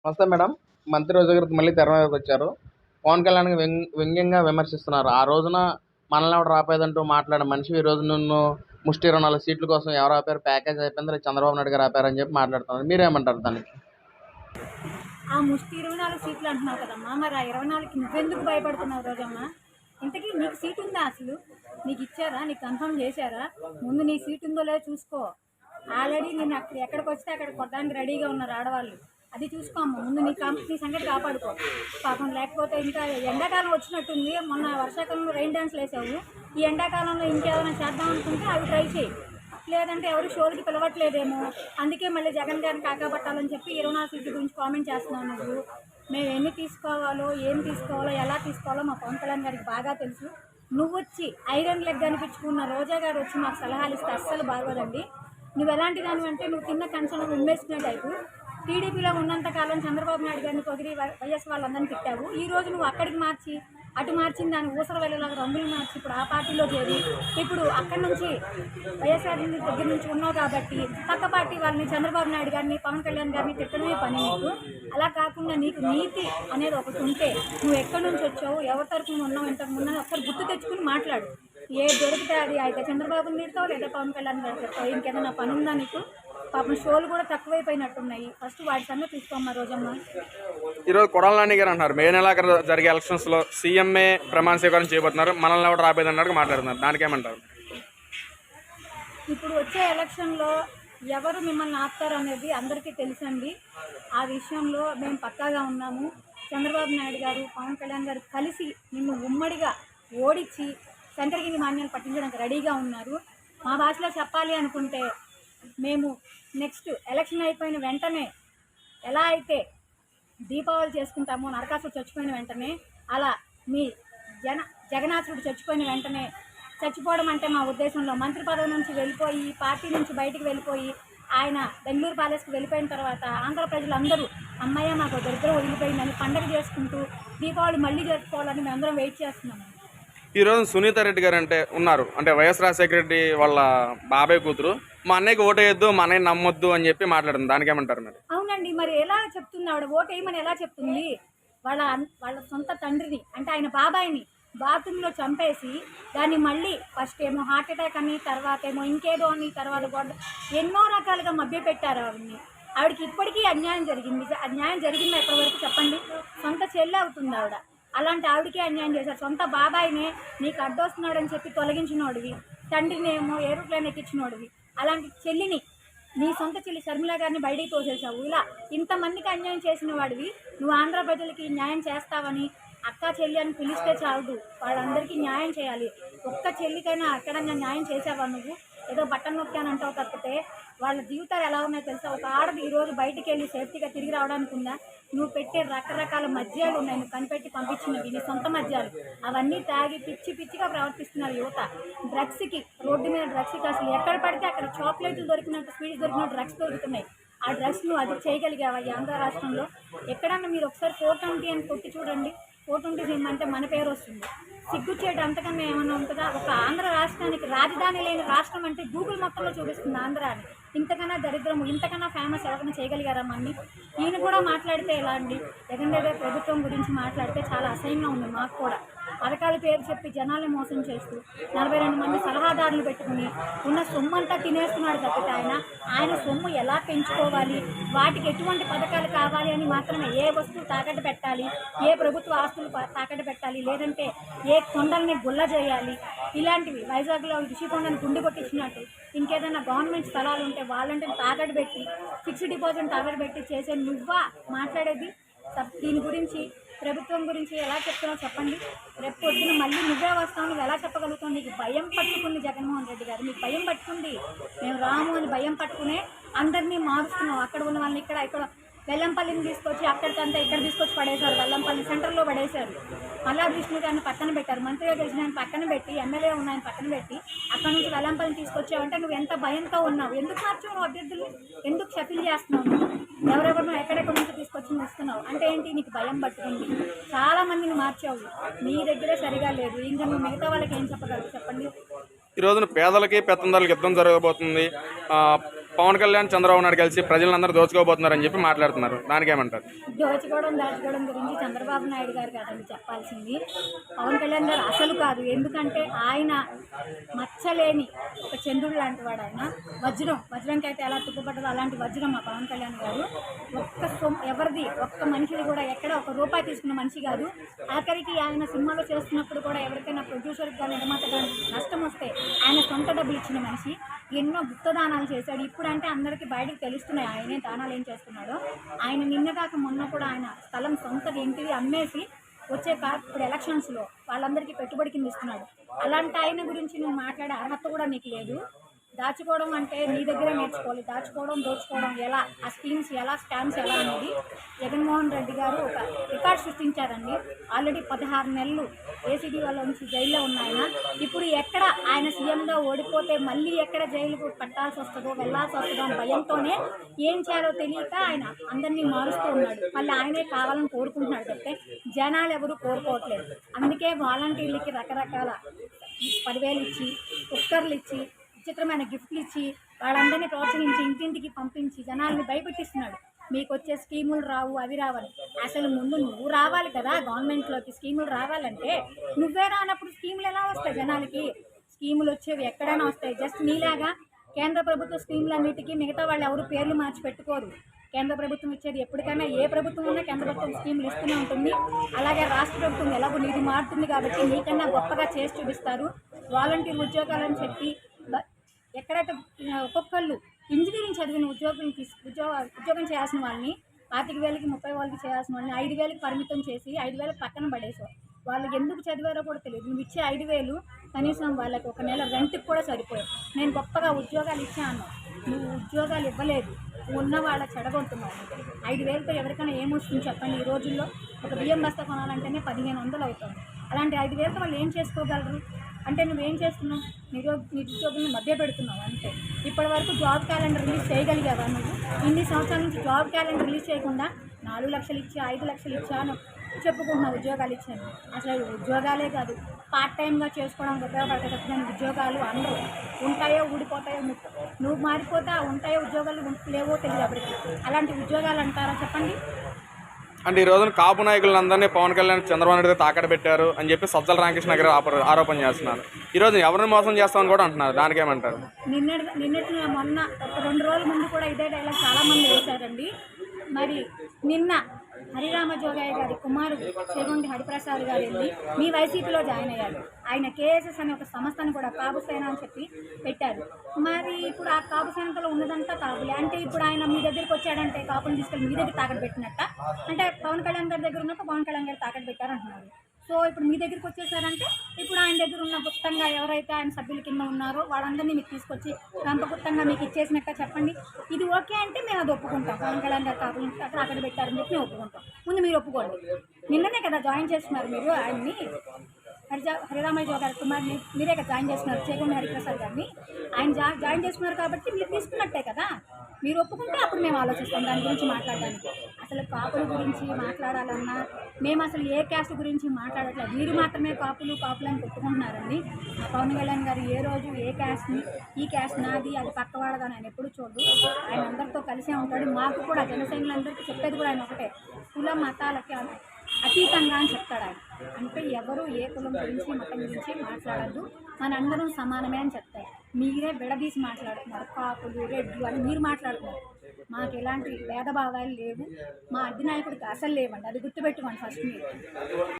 నమస్తే మేడం. మంత్రి రోజు గారు మళ్ళీ తెర మీదకి వచ్చారు. పవన్ కళ్యాణ్‌ని వ్యంగ్యంగా విమర్శిస్తున్నారు. ఆ రోజున మనల్ని ఎవడు ఆపేదంటూ మాట్లాడిన మనిషివి ఈరోజు నిన్ను ముష్టి 24 సీట్ల కోసం ఎవరు ఆపారు? ప్యాకేజ్ అయిపోయింది. రేపు చంద్రబాబు నాయుడు గారు ఆపారని చెప్పి మాట్లాడుతున్నారు. మీరేమంటారు దానికి? ఆ ముష్టి 24 సీట్లు అంటున్నావు కదమ్మా, మరి ఆ 24కి నువ్వెందుకు భయపడుతున్నావు రోజమ్మా? ఇంతకీ నీకు సీట్ ఉందా? అసలు నీకు ఇచ్చారా? నీకు కన్ఫర్మ్ చేశారా? ముందు నీ సీట్ ఉందో లేదో చూసుకో. ఆల్రెడీ నేను ఎక్కడికి వస్తే అక్కడ కొట్టడానికి రెడీగా ఉన్నారు ఆడవాళ్ళు. అది చూసుకోమ్మా, ముందు నీ సంగతి కాపాడుకో. పాపం లేకపోతే ఇంకా ఎండాకాలం వచ్చినట్టుంది. మొన్న వర్షాకాలంలో రైన్ డాన్స్లు వేసావు. ఈ ఎండాకాలంలో ఇంకేమైనా చేద్దాం అనుకుంటే అవి ట్రై చేయి. లేదంటే ఎవరు షోలకి పిలవట్లేదేమో, అందుకే మళ్ళీ జగన్ గారిని కాకాపట్టాలని చెప్పి 24 సీట్ల గురించి కామెంట్ చేస్తున్నావు నువ్వు. మేము ఎన్ని తీసుకోవాలో, ఏం తీసుకోవాలో, ఎలా తీసుకోవాలో మా పవన్ కళ్యాణ్ గారికి బాగా తెలుసు. నువ్వు వచ్చి ఐరన్ లెగ్ అనిపించుకున్న రోజా గారు వచ్చి మాకు సలహాలు ఇస్తే అస్సలు బాగోదండి. నువ్వు ఎలాంటి దాని అంటే నువ్వు తిన్న కంచం ఉమ్మేసుకునే టైపు. టీడీపీలో ఉన్నంతకాలం చంద్రబాబు నాయుడు గారిని పొగిడి వైఎస్ వాళ్ళందరినీ తిట్టావు. ఈ రోజు నువ్వు అక్కడికి మార్చి అటు మార్చిన దాన్ని ఊసర వెళ్ళలాగా రంగులు మార్చి ఇప్పుడు ఆ పార్టీలో చేరి ఇప్పుడు అక్కడి నుంచి వైఎస్ఆర్ దగ్గర నుంచి ఉన్నావు కాబట్టి పక్క పార్టీ వాళ్ళని చంద్రబాబు నాయుడు గారిని పవన్ కళ్యాణ్ గారిని తిట్టడమే పని నీకు. అలా కాకుండా నీకు నీతి అనేది ఒకటి ఉంటే నువ్వు ఎక్కడి నుంచి వచ్చావు, ఎవరి తరఫున ఉన్నావు, ఇంతకు ముందని ఒకసారి గుర్తు తెచ్చుకుని మాట్లాడు. ఏ దొరికితే అది అయితే చంద్రబాబుని తిడతావు లేదా పవన్ కళ్యాణ్ గారు తిడతావు. ఇంకేదైనా పని ఉందా నీకు? పాపం షోలు కూడా తక్కువైపోయినట్టున్నాయి. ఫస్ట్ వాటి సంగతి తీసుకోమ్మా రోజమ్మ. ఈరోజు కొడాల నాని గారు అంటున్నారు మే నెలాఖరు జరిగే ఎలక్షన్స్లో సీఎంఏ ప్రమాణ స్వీకారం చేయబోతున్నారు, మనల్ని ఎవరు రాబోయేదన్నట్టు మాట్లాడుతున్నారు. దానికేమంటారు? ఇప్పుడు వచ్చే ఎలక్షన్లో ఎవరు మిమ్మల్ని ఆపుతారు అనేది అందరికీ తెలుసండి. ఆ విషయంలో మేము పక్కాగా ఉన్నాము. చంద్రబాబు నాయుడు గారు పవన్ కళ్యాణ్ గారు కలిసి నిన్ను ఉమ్మడిగా ఓడించి శంకరగిరి మాన్యాలు పట్టించడానికి రెడీగా ఉన్నారు. మా భాషలో చెప్పాలి అనుకుంటే మేము నెక్స్ట్ ఎలక్షన్ అయిపోయిన వెంటనే ఎలా అయితే దీపావళి చేసుకుంటామో, నరకాసుడు చచ్చిపోయిన వెంటనే అలా మీ జగన్నాథుడు చచ్చిపోయిన వెంటనే, చచ్చిపోవడం అంటే మా ఉద్దేశంలో మంత్రి పదవి నుంచి వెళ్ళిపోయి పార్టీ నుంచి బయటికి వెళ్ళిపోయి ఆయన బెంగళూరు ప్యాలెస్కి వెళ్ళిపోయిన తర్వాత ఆంధ్ర ప్రజలందరూ అమ్మయ్య మాకు దరిద్రం వదిలిపోయిందని పండగ చేసుకుంటూ దీపావళి మళ్ళీ జరుపుకోవాలని మేమందరం వెయిట్ చేస్తున్నాము. ఈరోజు సునీత రెడ్డి గారు ఉన్నారు, వైఎస్ రాజశేఖర రెడ్డి వాళ్ళ బాబాయ్ కూతురు. మా అన్నయ్యకి ఓటేయొద్దు, మా అన్నయ్య నమ్మొద్దు అని చెప్పి మాట్లాడుతుంది. దానికేమంటారు మరి? అవునండి, మరి ఎలా చెప్తుంది ఆవిడ ఓటేయమని? ఎలా చెప్తుంది? వాళ్ళ సొంత తండ్రిని అంటే ఆయన బాబాయిని బాత్రూంలో చంపేసి దాన్ని మళ్ళీ ఫస్ట్ ఏమో హార్ట్ అటాక్ అని, తర్వాత ఏమో ఇంకేదో అని, తర్వాత కూడా ఎన్నో రకాలుగా మభ్యపెట్టారు ఆవిడని. ఆవిడకి ఇప్పటికీ అన్యాయం జరిగింది. అన్యాయం జరిగిందా ఎప్పటి వరకు చెప్పండి? సొంత చెల్లి అవుతుంది ఆవిడ. అలాంటి ఆవిడకే అన్యాయం చేశారు. సొంత బాబాయినే నీకు అడ్డొస్తున్నాడని చెప్పి తొలగించినోడివి, తండ్రిని ఏమో ఏరోప్లేన్ ఎక్కించినోడివి. అలాంటి చెల్లిని, నీ సొంత చెల్లి షర్మిల గారిని బయటికి తోసేసావు. ఇలా ఇంతమందికి అన్యాయం చేసిన వాడివి నువ్వు ఆంధ్ర ప్రజలకి న్యాయం చేస్తావని అక్క చెల్లి అని పిలిస్తే చాలదు, వాళ్ళందరికీ న్యాయం చేయాలి. ఒక్క చెల్లికైనా అక్కడంగా న్యాయం చేసావా నువ్వు? ఏదో బట్టన్ నొక్కానంటావు తప్పితే వాళ్ళ జీవితాలు ఎలా ఉన్నాయో తెలుసా? ఒక ఆడది ఈరోజు బయటికి వెళ్ళి సేఫ్టీగా తిరిగి రావడానికి ఉందా? నువ్వు పెట్టే రకరకాల మద్యాలు ఉన్నాయి, నువ్వు కనిపెట్టి పంపించినవి నీ సొంత మద్యాలు, అవన్నీ తాగి పిచ్చిగా ప్రవర్తిస్తున్నారు యువత. డ్రగ్స్కి, రోడ్డు మీద డ్రగ్స్కి అసలు ఎక్కడ పడితే అక్కడ చాక్లెట్లు దొరికినట్టు, స్వీట్స్ దొరికినట్టు డ్రగ్స్ దొరుకుతున్నాయి. ఆ డ్రగ్స్ నువ్వు అది చేయగలిగావా ఈ ఆంధ్ర రాష్ట్రంలో? ఎక్కడన్నా మీరు ఒకసారి 420 అని కొట్టి చూడండి. 420 అంటే మన పేరు వస్తుంది. సిగ్గుచేటు అంతకన్నా ఏమన్నా ఉంటుందా? ఒక ఆంధ్ర రాష్ట్రానికి రాజధాని లేని రాష్ట్రం అంటే గూగుల్ మొత్తంలో చూపిస్తుంది ఆంధ్ర అని. ఇంతకన్నా దరిద్రము, ఇంతకన్నా ఫేమస్ ఎవరైనా చేయగలిగారా మన్ని? ఈయన కూడా మాట్లాడితే ఎలా అండి? జగన్ రెడ్డి ప్రభుత్వం గురించి మాట్లాడితే చాలా అసహ్యంగా ఉంది మాకు కూడా. పథకాల పేరు చెప్పి జనాల్ని మోసం చేస్తూ 42 మంది సలహాదారులు పెట్టుకుని ఉన్న సొమ్ము అంతా తినేస్తున్నాడు తప్పితే ఆయన సొమ్ము ఎలా పెంచుకోవాలి, వాటికి ఎటువంటి పథకాలు కావాలి అని మాత్రమే, ఏ వస్తువు తాకట్టు పెట్టాలి, ఏ ప్రభుత్వ ఆస్తులు తాకట్టు పెట్టాలి, లేదంటే ఏ కొండల్ని గుల్ల చేయాలి, ఇలాంటివి. వైజాగ్లో ఋషికొండని గుండు కొట్టించినట్టు ఇంకేదైనా గవర్నమెంట్ స్థలాలు ఉంటే వాళ్ళంటే తాకట్టు పెట్టి ఫిక్స్డ్ డిపాజిట్ తాకట్టు పెట్టి చేసే నువ్వా మాట్లాడేది? దీని గురించి, ప్రభుత్వం గురించి ఎలా చెప్తున్నావు చెప్పండి? రేపు పొద్దున మళ్ళీ నువ్వే వస్తావు, నువ్వు ఎలా చెప్పగలుగుతావు? నీకు భయం పట్టుకుంది జగన్మోహన్ రెడ్డి గారు, నీకు భయం పట్టుకుంది. మేము రాము అని భయం పట్టుకునే అందరినీ మారుస్తున్నావు. అక్కడ ఉన్న వాళ్ళని ఇక్కడ వెల్లంపల్లిని తీసుకొచ్చి అక్కడికంతా ఇక్కడ తీసుకొచ్చి పడేశారు. వెల్లంపల్లి సెంటర్లో పడేశారు. మల్లాది విష్ణు గారిని పక్కన పెట్టారు. మంత్రిగా గెలిచిన ఆయన పక్కన పెట్టి, ఎమ్మెల్యే ఉన్న ఆయన పక్కన పెట్టి అక్కడ నుంచి వెల్లంపల్లిని తీసుకొచ్చావంటే నువ్వు ఎంత భయంతో ఉన్నావు? ఎందుకు మార్చావు నువ్వు అభ్యర్థులు? ఎందుకు షఫిల్ చేస్తున్నావు? ఎవరెవరు ఎక్కడెక్కడ నుంచి తీసుకొచ్చి ఇస్తున్నావు అంటే ఏంటి? నీకు భయం పట్టుకుంది. చాలా మందిని మార్చావు, నీ దగ్గరే సరిగా లేదు. ఇంకా నువ్వు మిగతా వాళ్ళకి ఏం చెప్పగలరు చెప్పండి? ఈ రోజున పేదలకి పెత్తందారులకి యుద్ధం జరగబోతుంది. పవన్ కళ్యాణ్ చంద్రబాబు నాయుడు కలిసి ప్రజలందరూ దోచుకోబోతున్నారని చెప్పి మాట్లాడుతున్నారు. దానికేమంటారు? దోచుకోవడం దాచుకోవడం గురించి చంద్రబాబు నాయుడు గారు కాదండి చెప్పాల్సింది, పవన్ కళ్యాణ్ గారు అసలు కాదు. ఎందుకంటే ఆయన మచ్చలేని ఒక చంద్రుడు లాంటి వాడు. ఆయన వజ్రంకి అయితే ఎలా తుప్పుపడ్డదో అలాంటి వజ్రం మా పవన్ కళ్యాణ్ గారు. ఎవరిది ఒక్క మనిషిది కూడా ఎక్కడ ఒక రూపాయి తీసుకున్న మనిషి కాదు. ఆఖరికి ఆయన సినిమాలో చేస్తున్నప్పుడు కూడా ఎవరికైనా ప్రొడ్యూసర్కి కానీ నిర్మాత కానీ నష్టం వస్తే ఆయన సొంత డబ్బులు ఇచ్చిన మనిషి. ఎన్నో గుప్త దానాలు చేశాడు. ఇప్పుడంటే అందరికీ బయటకు తెలుస్తున్నాయి ఆయనే దానాలు ఏం చేస్తున్నాడో. ఆయన నిన్నగాక మొన్న కూడా ఆయన స్థలం సొంత ఇంటిది అమ్మేసి వచ్చే ఇప్పుడు ఎలక్షన్స్లో వాళ్ళందరికీ పెట్టుబడి కింద ఇస్తున్నాడు. అలాంటి ఆయన గురించి నువ్వు మాట్లాడే అర్హత కూడా నీకు లేదు. దాచుకోవడం అంటే నీ దగ్గరే నేర్చుకోవాలి. దాచుకోవడం దోచుకోవడం ఎలా, ఆ స్కీమ్స్ ఎలా, స్కామ్స్ ఎలా అనేది జగన్మోహన్ రెడ్డి గారు ఒక రికార్డ్ సృష్టించారండి. ఆల్రెడీ 16 నెలలు ఏసీబీ వాళ్ళ నుంచి జైల్లో ఉన్నాయన. ఇప్పుడు ఎక్కడ ఆయన సీఎంగా ఓడిపోతే మళ్ళీ ఎక్కడ జైలుకు పట్టాల్సి వస్తుందో, వెళ్లాల్సి వస్తుందో అని భయంతోనే ఏం చేయాలో తెలియక ఆయన అందరినీ మారుస్తూ ఉన్నాడు. మళ్ళీ ఆయనే కావాలని కోరుకుంటున్నాడు తప్పితే జనాలు ఎవరు కోరుకోవట్లేదు. అందుకే వాలంటీర్లకి రకరకాల 10,000 ఇచ్చి, కుక్కర్లు ఇచ్చి, విచిత్రమైన గిఫ్ట్లు ఇచ్చి వాళ్ళందరినీ ప్రోత్సహించి ఇంటింటికి పంపించి జనాల్ని భయపెట్టిస్తున్నాడు. మీకు వచ్చే స్కీములు రావు, అవి రావని. అసలు ముందు నువ్వు రావాలి కదా గవర్నమెంట్లోకి. స్కీములు రావాలంటే నువ్వే రానప్పుడు స్కీములు ఎలా వస్తాయి జనాలకి? స్కీములు వచ్చేవి ఎక్కడైనా వస్తాయి. జస్ట్ నీలాగా కేంద్ర ప్రభుత్వ స్కీములన్నిటికీ మిగతా వాళ్ళు ఎవరు పేర్లు మార్చి పెట్టుకోరు. కేంద్ర ప్రభుత్వం ఇచ్చేది ఎప్పటికైనా ఏ ప్రభుత్వం ఉన్నా కేంద్ర ప్రభుత్వం స్కీములు ఇస్తూనే ఉంటుంది. అలాగే రాష్ట్ర ప్రభుత్వం ఎలాగో నీది మారుతుంది కాబట్టి నీకన్నా గొప్పగా చేసి చూపిస్తారు. వాలంటీర్ ఉద్యోగాలని చెప్పి ఎక్కడైతే ఒక్కొక్కళ్ళు ఇంజనీరింగ్ చదివిన ఉద్యోగం చేయాల్సిన వాళ్ళని 25,000కి 30,000కి చేయాల్సిన వాళ్ళని 5,000కి పరిమితం చేసి 5,000 పక్కన పడేసావు. వాళ్ళు ఎందుకు చదివారో కూడా తెలియదు. నువ్వు ఇచ్చే 5,000 కనీసం వాళ్ళకి ఒక నెల రెంట్కి కూడా సరిపోయావు. నేను గొప్పగా ఉద్యోగాలు ఇచ్చాను, నువ్వు ఉద్యోగాలు ఇవ్వలేదు, ఉన్న వాళ్ళ చెడగొంటున్నావు. 5,000తో ఎవరికైనా ఏమొస్తుంది చెప్పండి? ఈ రోజుల్లో ఒక బియ్యం బస్తా కొనాలంటేనే 1,500 అవుతుంది. అలాంటి 5,000తో వాళ్ళు ఏం చేసుకోగలరు? అంటే నువ్వేం చేస్తున్నావు? నిరుద్యోగులను మధ్య పెడుతున్నావు అంతే. ఇప్పటి వరకు జాబ్ క్యాలెండర్ రిలీజ్ చేయగలిగావా నువ్వు? ఇన్ని సంవత్సరాల నుంచి జాబ్ క్యాలెండర్ రిలీజ్ చేయకుండా 4 లక్షలు ఇచ్చి 5 లక్షలు ఇచ్చాను చెప్పుకుంటున్నావు ఉద్యోగాలు ఇచ్చాను. అసలు ఉద్యోగాలే కాదు, పార్ట్ టైంగా చేసుకోవడానికి ఉపయోగపడతాయి ఉద్యోగాలు అందరూ ఉంటాయో ఊడిపోతాయో. నువ్వు మారిపోతే ఉంటాయో ఉద్యోగాలు లేవో తెలియదు ఎవరికి. అలాంటి ఉద్యోగాలు అంటారా చెప్పండి? అంటే ఈ రోజున కాపు నాయకులందరినీ పవన్ కళ్యాణ్ చంద్రబాబు నాయుడు తాకట్టు పెట్టారు అని చెప్పి సజ్జల రామకృష్ణ గారు ఆరోపణ చేస్తున్నారు. ఈ రోజు ఎవరిని మోసం చేస్తామని కూడా అంటున్నారు. దానికేమంటారు? నిన్నటి మొన్న ఒక 2 రోజుల ముందు కూడా ఇదే డైలాగ్ చాలా మంది వేశారండి. మరి నిన్న హరిరామ జోగయ్య గారి కుమారుడు చెరుండి హరిప్రసాద్ గారు వెళ్ళి మీ వైసీపీలో జాయిన్ అయ్యారు. ఆయన కేఎస్ఎస్ అనే ఒక సంస్థను కూడా కాపు సేన అని చెప్పి పెట్టారు. మరి ఇప్పుడు ఆ కాపు సేనలో ఉన్నదంతా కాపులే. అంటే ఇప్పుడు ఆయన మీ దగ్గరికి వచ్చాడంటే కాపుని తీసుకెళ్ళి మీ దగ్గర తాకట్టు పెట్టినట్ట. అంటే పవన్ కళ్యాణ్ గారి దగ్గర ఉన్నప్పుడు పవన్ కళ్యాణ్ గారు తాకట్టు పెట్టారంటున్నారు. సో ఇప్పుడు మీ దగ్గరికి వచ్చేసారంటే ఇప్పుడు ఆయన దగ్గర ఉన్న గుప్తంగా ఎవరైతే ఆయన సభ్యుల కింద ఉన్నారో వాళ్ళందరినీ మీకు తీసుకొచ్చి గంపగుప్తంగా మీకు ఇచ్చేసినట్ట చెప్పండి. ఇది ఓకే అంటే మేము అది ఒప్పుకుంటాం. పవన్ కళ్యాణ్ గారు కాపులు అక్కడ పెట్టారని చెప్పి మేము ఒప్పుకుంటాం. ముందు మీరు ఒప్పుకోండి. నిన్ననే కదా జాయిన్ చేస్తున్నారు మీరు ఆయన్ని. హరిరామయ్య గారి కుమార్ని మీరే కదా జాయిన్ చేస్తున్నారు, చేకొండ హరిప్రసాద్ గారిని. ఆయన జాయిన్ చేస్తున్నారు కాబట్టి మీరు తీసుకున్నట్టే కదా. మీరు ఒప్పుకుంటే అప్పుడు మేము ఆలోచిస్తాం దాని గురించి మాట్లాడడానికి. అసలు కాపుల గురించి మాట్లాడాలన్నా మేము అసలు ఏ క్యాస్ట్ గురించి మాట్లాడట్లేదు. మీరు మాత్రమే కాపులు అని కొట్టుకుంటున్నారండి. మా పవన్ కళ్యాణ్ గారు ఏ రోజు ఏ క్యాస్ట్ని ఈ క్యాస్ట్ నాది అది పక్కవాడదని ఆయన ఎప్పుడు చూడదు. ఆయన అందరితో కలిసే ఉంటాడు. మాకు కూడా జనసైనికులందరికీ చెప్పేది కూడా ఆయన ఒకటే, కుల మతాలకి అతీతంగా అని చెప్తాడు ఆయన. అంటే ఎవరు ఏ కులం గురించి మతం గురించి మాట్లాడద్దు, మనందరం సమానమే అని చెప్తారు. మీరే విడదీసి మాట్లాడుతున్నారు. కాపులు రెడ్లు అని మీరు మాట్లాడుతున్నారు. మాకు ఎలాంటి భేదభావాలు లేవు. మా అధినాయకుడికి అసలు లేవండి. అది గుర్తుపెట్టుకోండి ఫస్ట్ మీరు.